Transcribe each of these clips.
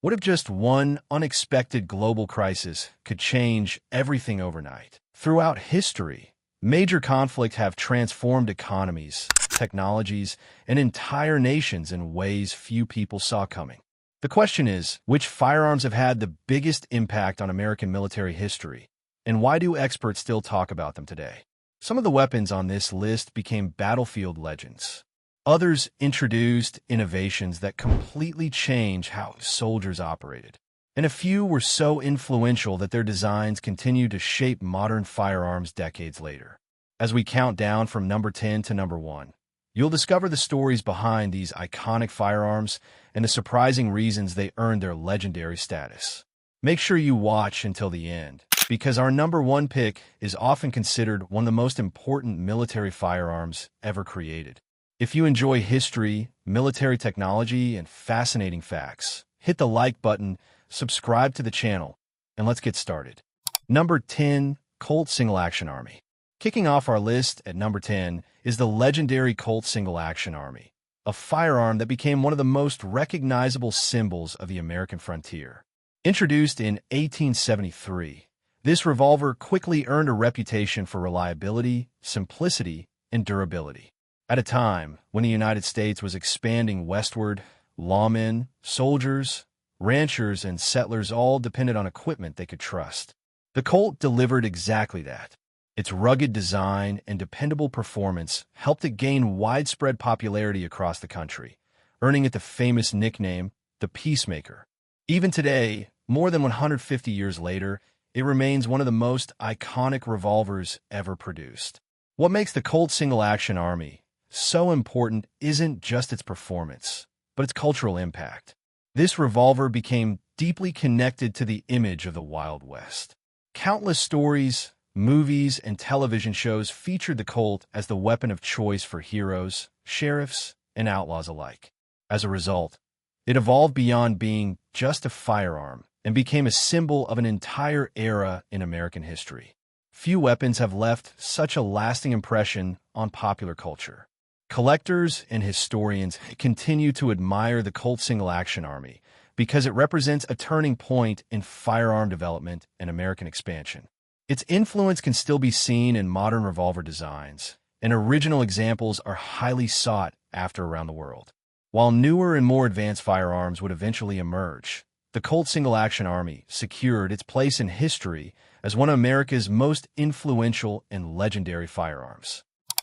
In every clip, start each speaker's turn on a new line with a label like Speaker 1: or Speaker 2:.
Speaker 1: What if just one unexpected global crisis could change everything overnight? Throughout history, major conflicts have transformed economies, technologies, and entire nations in ways few people saw coming. The question is, which firearms have had the biggest impact on American military history, and why do experts still talk about them today? Some of the weapons on this list became battlefield legends. Others introduced innovations that completely changed how soldiers operated. And a few were so influential that their designs continue to shape modern firearms decades later. As we count down from number 10 to number 1, you'll discover the stories behind these iconic firearms and the surprising reasons they earned their legendary status. Make sure you watch until the end, because our number 1 pick is often considered one of the most important military firearms ever created. If you enjoy history, military technology, and fascinating facts, hit the like button, subscribe to the channel, and let's get started. Number 10. Colt Single Action Army. Kicking off our list at number 10 is the legendary Colt Single Action Army, a firearm that became one of the most recognizable symbols of the American frontier. Introduced in 1873, this revolver quickly earned a reputation for reliability, simplicity, and durability. At a time when the United States was expanding westward, lawmen, soldiers, ranchers, and settlers all depended on equipment they could trust. The Colt delivered exactly that. Its rugged design and dependable performance helped it gain widespread popularity across the country, earning it the famous nickname, the Peacemaker. Even today, more than 150 years later, it remains one of the most iconic revolvers ever produced. What makes the Colt Single Action Army so important isn't just its performance, but its cultural impact. This revolver became deeply connected to the image of the Wild West. Countless stories, movies, and television shows featured the Colt as the weapon of choice for heroes, sheriffs, and outlaws alike. As a result, it evolved beyond being just a firearm and became a symbol of an entire era in American history. Few weapons have left such a lasting impression on popular culture. Collectors and historians continue to admire the Colt Single Action Army because it represents a turning point in firearm development and American expansion. Its influence can still be seen in modern revolver designs, and original examples are highly sought after around the world. While newer and more advanced firearms would eventually emerge, the Colt Single Action Army secured its place in history as one of America's most influential and legendary firearms.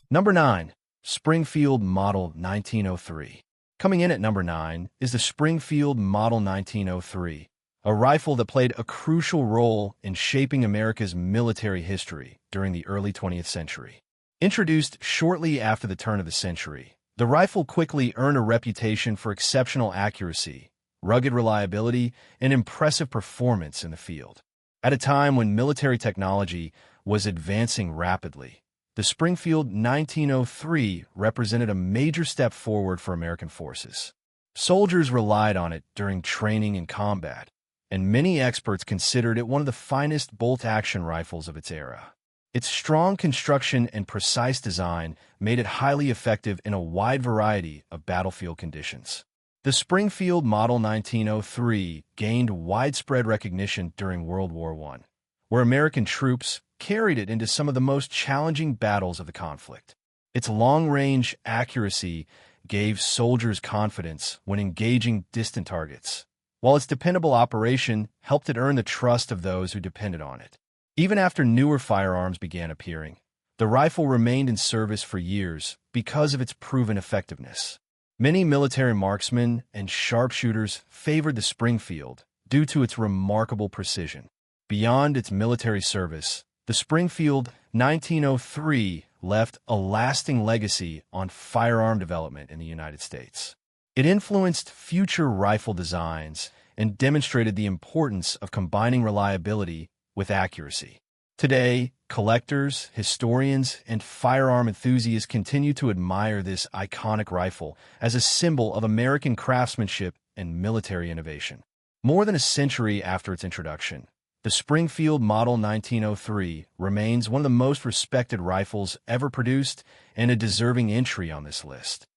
Speaker 1: Number 9. Springfield Model 1903. Coming in at number 9 is the Springfield Model 1903, a rifle that played a crucial role in shaping America's military history during the early 20th century. Introduced shortly after the turn of the century, the rifle quickly earned a reputation for exceptional accuracy, rugged reliability, and impressive performance in the field. At a time when military technology was advancing rapidly, the Springfield 1903 represented a major step forward for American forces. Soldiers relied on it during training and combat, and many experts considered it one of the finest bolt-action rifles of its era. Its strong construction and precise design made it highly effective in a wide variety of battlefield conditions. The Springfield Model 1903 gained widespread recognition during World War I, where American troops carried it into some of the most challenging battles of the conflict. Its long-range accuracy gave soldiers confidence when engaging distant targets, while its dependable operation helped it earn the trust of those who depended on it. Even after newer firearms began appearing, the rifle remained in service for years because of its proven effectiveness. Many military marksmen and sharpshooters favored the Springfield due to its remarkable precision. Beyond its military service, the Springfield 1903 left a lasting legacy on firearm development in the United States. It influenced future rifle designs and demonstrated the importance of combining reliability with accuracy. Today, collectors, historians, and firearm enthusiasts continue to admire this iconic rifle as a symbol of American craftsmanship and military innovation. More than a century after its introduction, the Springfield Model 1903 remains one of the most respected rifles ever produced and a deserving entry on this list.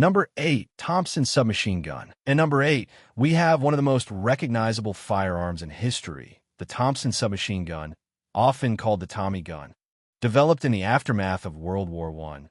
Speaker 1: Number 8, Thompson Submachine Gun. And number 8, we have one of the most recognizable firearms in history, the Thompson Submachine Gun, often called the Tommy gun. Developed in the aftermath of World War I,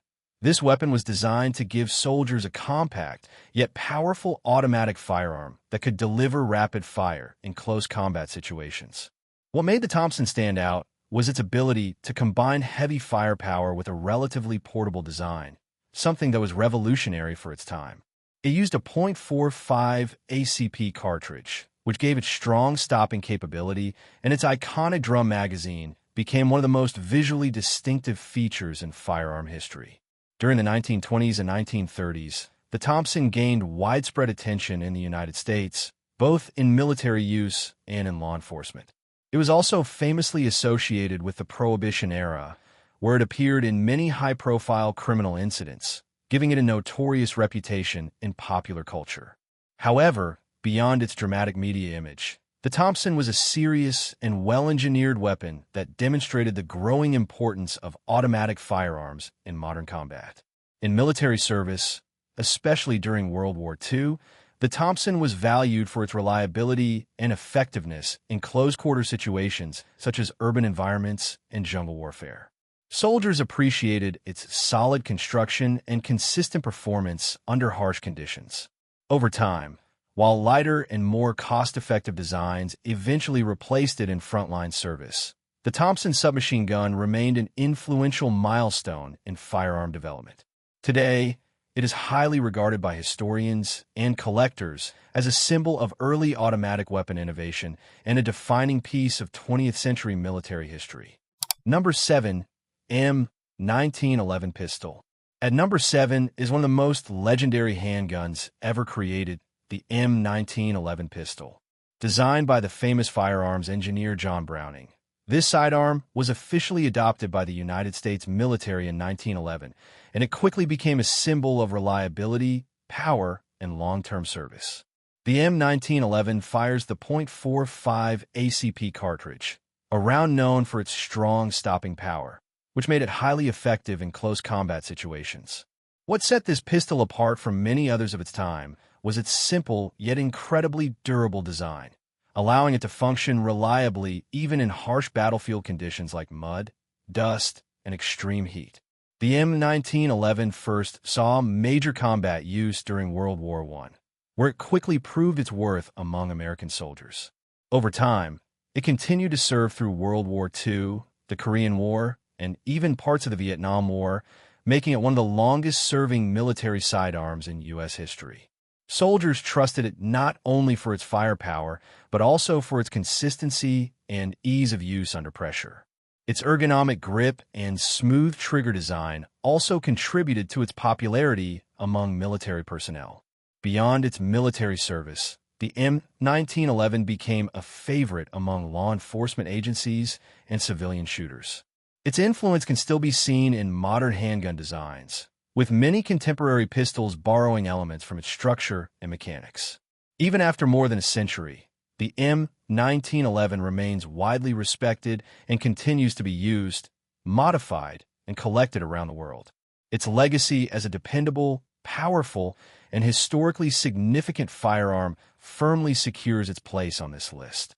Speaker 1: this weapon was designed to give soldiers a compact, yet powerful automatic firearm that could deliver rapid fire in close combat situations. What made the Thompson stand out was its ability to combine heavy firepower with a relatively portable design, something that was revolutionary for its time. It used a .45 ACP cartridge, which gave it strong stopping capability, and its iconic drum magazine became one of the most visually distinctive features in firearm history. During the 1920s and 1930s, the Thompson gained widespread attention in the United States, both in military use and in law enforcement. It was also famously associated with the Prohibition era, where it appeared in many high-profile criminal incidents, giving it a notorious reputation in popular culture. However, beyond its dramatic media image, the Thompson was a serious and well-engineered weapon that demonstrated the growing importance of automatic firearms in modern combat. In military service, especially during World War II, the Thompson was valued for its reliability and effectiveness in close-quarter situations such as urban environments and jungle warfare. Soldiers appreciated its solid construction and consistent performance under harsh conditions. Over time, while lighter and more cost-effective designs eventually replaced it in frontline service, the Thompson Submachine Gun remained an influential milestone in firearm development. Today, it is highly regarded by historians and collectors as a symbol of early automatic weapon innovation and a defining piece of 20th century military history. Number 7. M1911 Pistol. At number 7 is one of the most legendary handguns ever created, the M1911 pistol. Designed by the famous firearms engineer John Browning, this sidearm was officially adopted by the United States military in 1911, and it quickly became a symbol of reliability, power, and long-term service. The M1911 fires the .45 ACP cartridge, a round known for its strong stopping power, which made it highly effective in close combat situations. What set this pistol apart from many others of its time was its simple yet incredibly durable design, allowing it to function reliably even in harsh battlefield conditions like mud, dust, and extreme heat. The M1911 first saw major combat use during World War I, where it quickly proved its worth among American soldiers. Over time, it continued to serve through World War II, the Korean War, and even parts of the Vietnam War, making it one of the longest-serving military sidearms in U.S. history. Soldiers trusted it not only for its firepower, but also for its consistency and ease of use under pressure. Its ergonomic grip and smooth trigger design also contributed to its popularity among military personnel. Beyond its military service, the M1911 became a favorite among law enforcement agencies and civilian shooters. Its influence can still be seen in modern handgun designs, with many contemporary pistols borrowing elements from its structure and mechanics. Even after more than a century, the M1911 remains widely respected and continues to be used, modified, and collected around the world. Its legacy as a dependable, powerful, and historically significant firearm firmly secures its place on this list.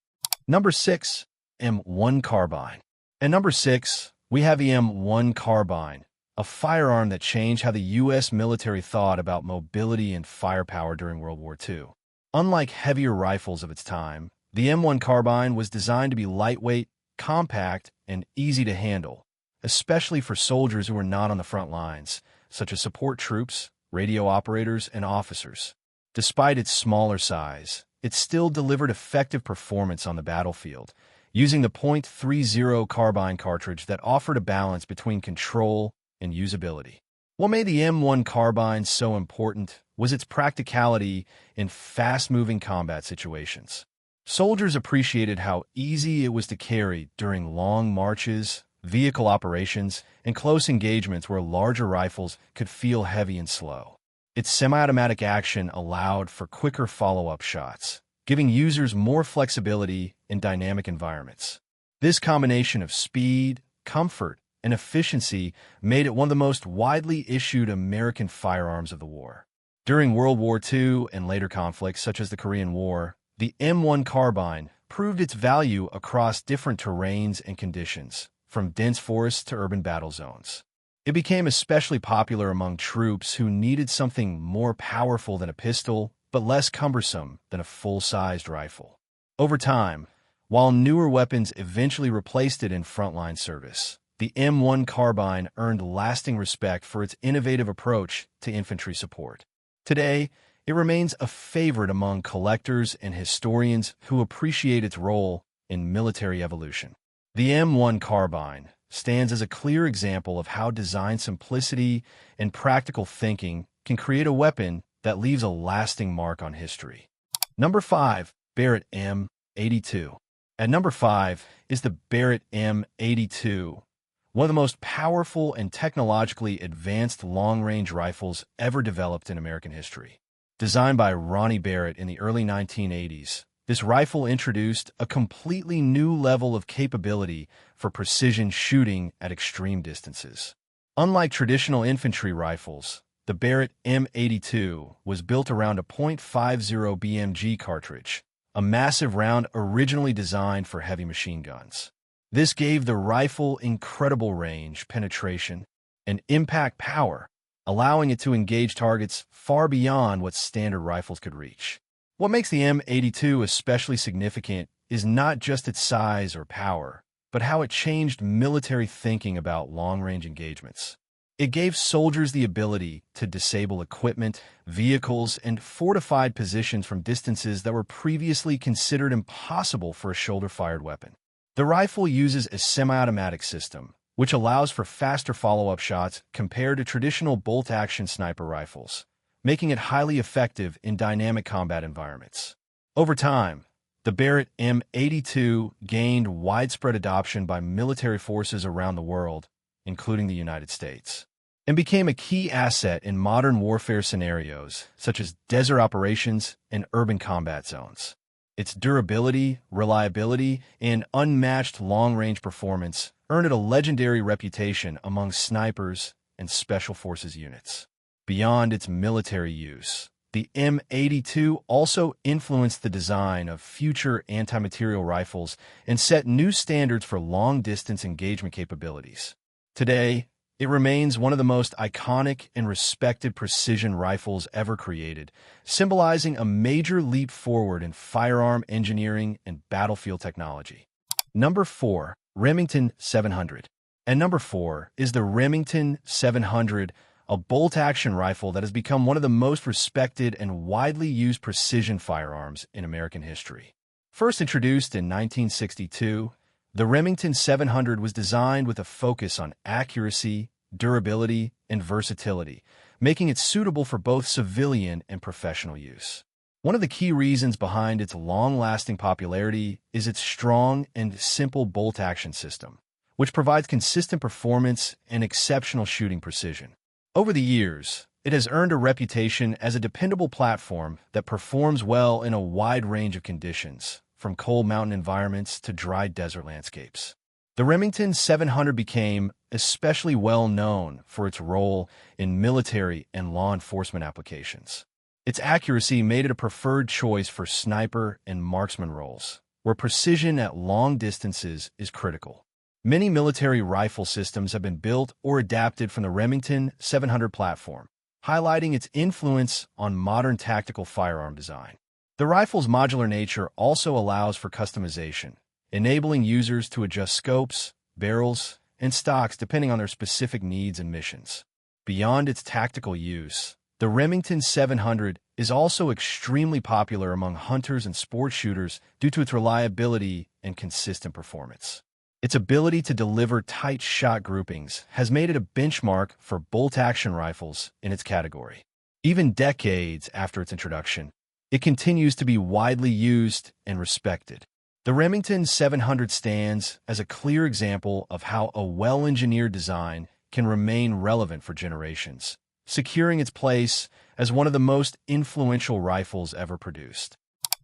Speaker 1: Number 6. M1 Carbine. At number 6, we have the M1 Carbine, a firearm that changed how the U.S. military thought about mobility and firepower during World War II. Unlike heavier rifles of its time, the M1 Carbine was designed to be lightweight, compact, and easy to handle, especially for soldiers who were not on the front lines, such as support troops, radio operators, and officers. Despite its smaller size, it still delivered effective performance on the battlefield, using the .30 carbine cartridge that offered a balance between control and usability. What made the M1 Carbine so important was its practicality in fast-moving combat situations. Soldiers appreciated how easy it was to carry during long marches, vehicle operations, and close engagements where larger rifles could feel heavy and slow. Its semi-automatic action allowed for quicker follow-up shots, giving users more flexibility in dynamic environments. This combination of speed, comfort, and efficiency made it one of the most widely issued American firearms of the war. During World War II and later conflicts such as the Korean War, the M1 carbine proved its value across different terrains and conditions, from dense forests to urban battle zones. It became especially popular among troops who needed something more powerful than a pistol, but less cumbersome than a full-sized rifle. Over time, while newer weapons eventually replaced it in frontline service, the M1 carbine earned lasting respect for its innovative approach to infantry support. Today, it remains a favorite among collectors and historians who appreciate its role in military evolution. The M1 carbine stands as a clear example of how design simplicity and practical thinking can create a weapon that leaves a lasting mark on history. Number 5. Barrett M82. At number 5 is the Barrett M82, one of the most powerful and technologically advanced long-range rifles ever developed in American history. Designed by Ronnie Barrett in the early 1980s, this rifle introduced a completely new level of capability for precision shooting at extreme distances. Unlike traditional infantry rifles, the Barrett M82 was built around a .50 BMG cartridge, a massive round originally designed for heavy machine guns. This gave the rifle incredible range, penetration, and impact power, allowing it to engage targets far beyond what standard rifles could reach. What makes the M82 especially significant is not just its size or power, but how it changed military thinking about long-range engagements. It gave soldiers the ability to disable equipment, vehicles, and fortified positions from distances that were previously considered impossible for a shoulder-fired weapon. The rifle uses a semi-automatic system, which allows for faster follow-up shots compared to traditional bolt-action sniper rifles, making it highly effective in dynamic combat environments. Over time, the Barrett M82 gained widespread adoption by military forces around the world, including the United States, and became a key asset in modern warfare scenarios such as desert operations and urban combat zones. Its durability, reliability, and unmatched long-range performance earned it a legendary reputation among snipers and special forces units. Beyond its military use, the M82 also influenced the design of future anti-materiel rifles and set new standards for long-distance engagement capabilities. Today, it remains one of the most iconic and respected precision rifles ever created, symbolizing a major leap forward in firearm engineering and battlefield technology. Number 4. Remington 700. And number 4 is the Remington 700, a bolt-action rifle that has become one of the most respected and widely used precision firearms in American history. First introduced in 1962, the Remington 700 was designed with a focus on accuracy, durability, and versatility, making it suitable for both civilian and professional use. One of the key reasons behind its long-lasting popularity is its strong and simple bolt-action system, which provides consistent performance and exceptional shooting precision. Over the years, it has earned a reputation as a dependable platform that performs well in a wide range of conditions, from cold mountain environments to dry desert landscapes. The Remington 700 became especially well known for its role in military and law enforcement applications. Its accuracy made it a preferred choice for sniper and marksman roles, where precision at long distances is critical. Many military rifle systems have been built or adapted from the Remington 700 platform, highlighting its influence on modern tactical firearm design. The rifle's modular nature also allows for customization, enabling users to adjust scopes, barrels, and stocks depending on their specific needs and missions. Beyond its tactical use, the Remington 700 is also extremely popular among hunters and sport shooters due to its reliability and consistent performance. Its ability to deliver tight shot groupings has made it a benchmark for bolt-action rifles in its category. Even decades after its introduction, it continues to be widely used and respected. The Remington 700 stands as a clear example of how a well-engineered design can remain relevant for generations, securing its place as one of the most influential rifles ever produced.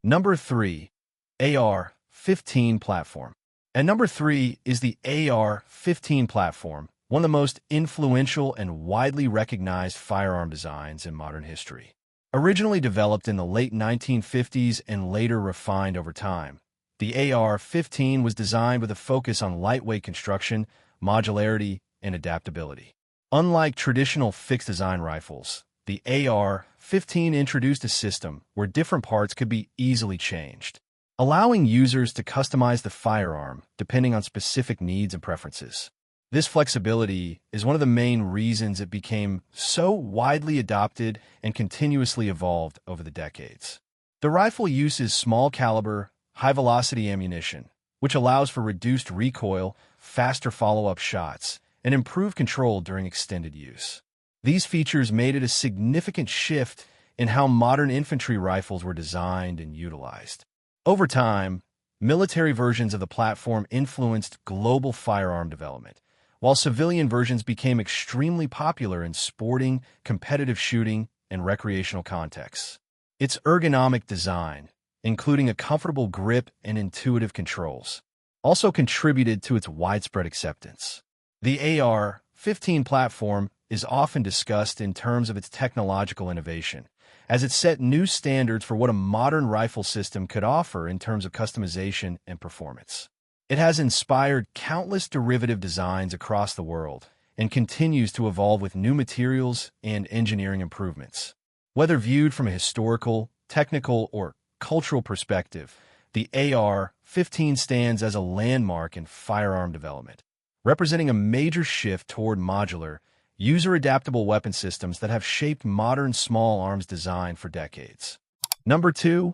Speaker 1: Number 3. AR-15 platform. And number 3 is the AR-15 platform, one of the most influential and widely recognized firearm designs in modern history. Originally developed in the late 1950s and later refined over time, the AR-15 was designed with a focus on lightweight construction, modularity, and adaptability. Unlike traditional fixed-design rifles, the AR-15 introduced a system where different parts could be easily changed, allowing users to customize the firearm depending on specific needs and preferences. This flexibility is one of the main reasons it became so widely adopted and continuously evolved over the decades. The rifle uses small-caliber, high-velocity ammunition, which allows for reduced recoil, faster follow-up shots, and improved control during extended use. These features made it a significant shift in how modern infantry rifles were designed and utilized. Over time, military versions of the platform influenced global firearm development, while civilian versions became extremely popular in sporting, competitive shooting, and recreational contexts. Its ergonomic design, including a comfortable grip and intuitive controls, also contributed to its widespread acceptance. The AR-15 platform is often discussed in terms of its technological innovation, as it set new standards for what a modern rifle system could offer in terms of customization and performance. It has inspired countless derivative designs across the world and continues to evolve with new materials and engineering improvements. Whether viewed from a historical, technical, or cultural perspective, the AR-15 stands as a landmark in firearm development, representing a major shift toward modular, user-adaptable weapon systems that have shaped modern small arms design for decades. Number 2.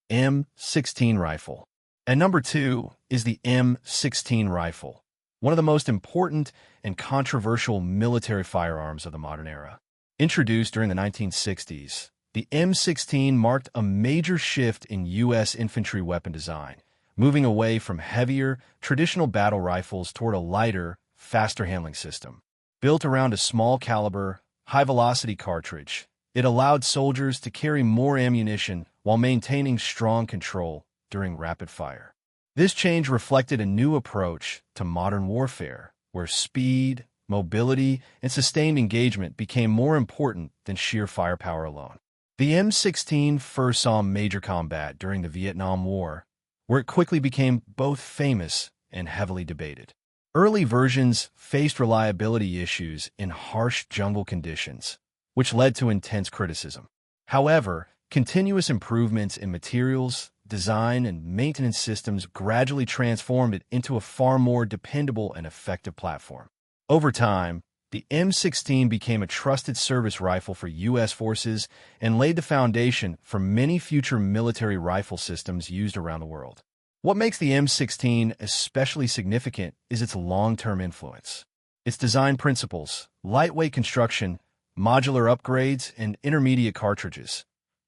Speaker 1: M16 Rifle. At number 2 is the M16 rifle, one of the most important and controversial military firearms of the modern era. Introduced during the 1960s, the M16 marked a major shift in U.S. infantry weapon design, moving away from heavier, traditional battle rifles toward a lighter, faster handling system. Built around a small-caliber, high-velocity cartridge, it allowed soldiers to carry more ammunition while maintaining strong control during rapid fire. This change reflected a new approach to modern warfare, where speed, mobility, and sustained engagement became more important than sheer firepower alone. The M16 first saw major combat during the Vietnam War, where it quickly became both famous and heavily debated. Early versions faced reliability issues in harsh jungle conditions, which led to intense criticism. However, continuous improvements in materials, design, and maintenance systems gradually transformed it into a far more dependable and effective platform. Over time, the M16 became a trusted service rifle for U.S. forces and laid the foundation for many future military rifle systems used around the world. What makes the M16 especially significant is its long-term influence. Its design principles, lightweight construction, modular upgrades, and intermediate cartridges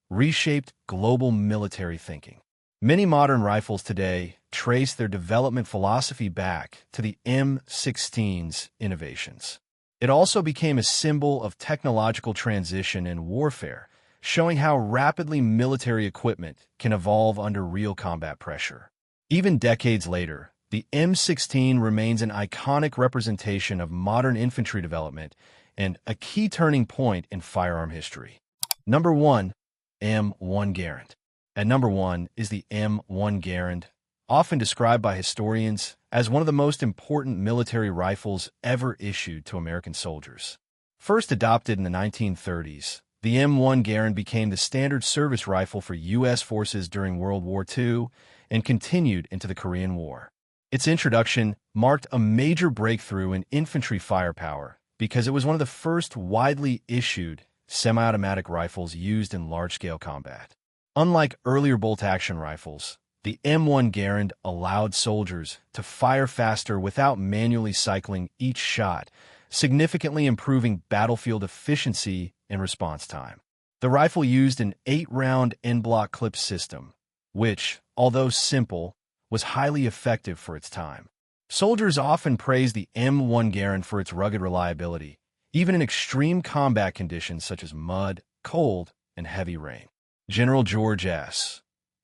Speaker 1: reshaped global military thinking. Many modern rifles today trace their development philosophy back to the M16's innovations. It also became a symbol of technological transition in warfare, showing how rapidly military equipment can evolve under real combat pressure. Even decades later, the M16 remains an iconic representation of modern infantry development and a key turning point in firearm history. Number 1. M1 Garand. At number 1 is the M1 Garand, often described by historians as one of the most important military rifles ever issued to American soldiers. First adopted in the 1930s, the M1 Garand became the standard service rifle for U.S. forces during World War II and continued into the Korean War. Its introduction marked a major breakthrough in infantry firepower because it was one of the first widely issued semi-automatic rifles used in large-scale combat. Unlike earlier bolt-action rifles, the M1 Garand allowed soldiers to fire faster without manually cycling each shot, significantly improving battlefield efficiency and response time. The rifle used an 8-round en-bloc clip system, which, although simple, was highly effective for its time. Soldiers often praise the M1 Garand for its rugged reliability, even in extreme combat conditions such as mud, cold, and heavy rain. General George S.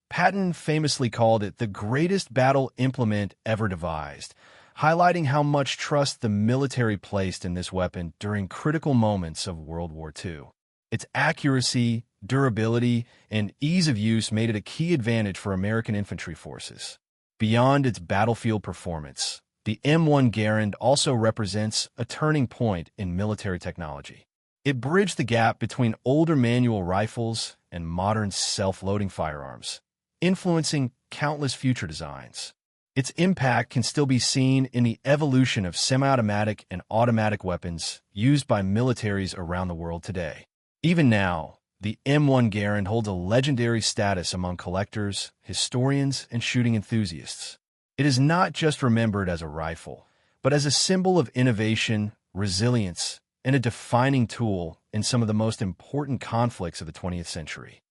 Speaker 1: Patton famously called it the greatest battle implement ever devised, highlighting how much trust the military placed in this weapon during critical moments of World War II. Its accuracy, durability, and ease of use made it a key advantage for American infantry forces. Beyond its battlefield performance, the M1 Garand also represents a turning point in military technology. It bridged the gap between older manual rifles and modern self-loading firearms, influencing countless future designs. Its impact can still be seen in the evolution of semi-automatic and automatic weapons used by militaries around the world today. Even now, the M1 Garand holds a legendary status among collectors, historians, and shooting enthusiasts. It is not just remembered as a rifle, but as a symbol of innovation, resilience, and a defining tool in some of the most important conflicts of the 20th century.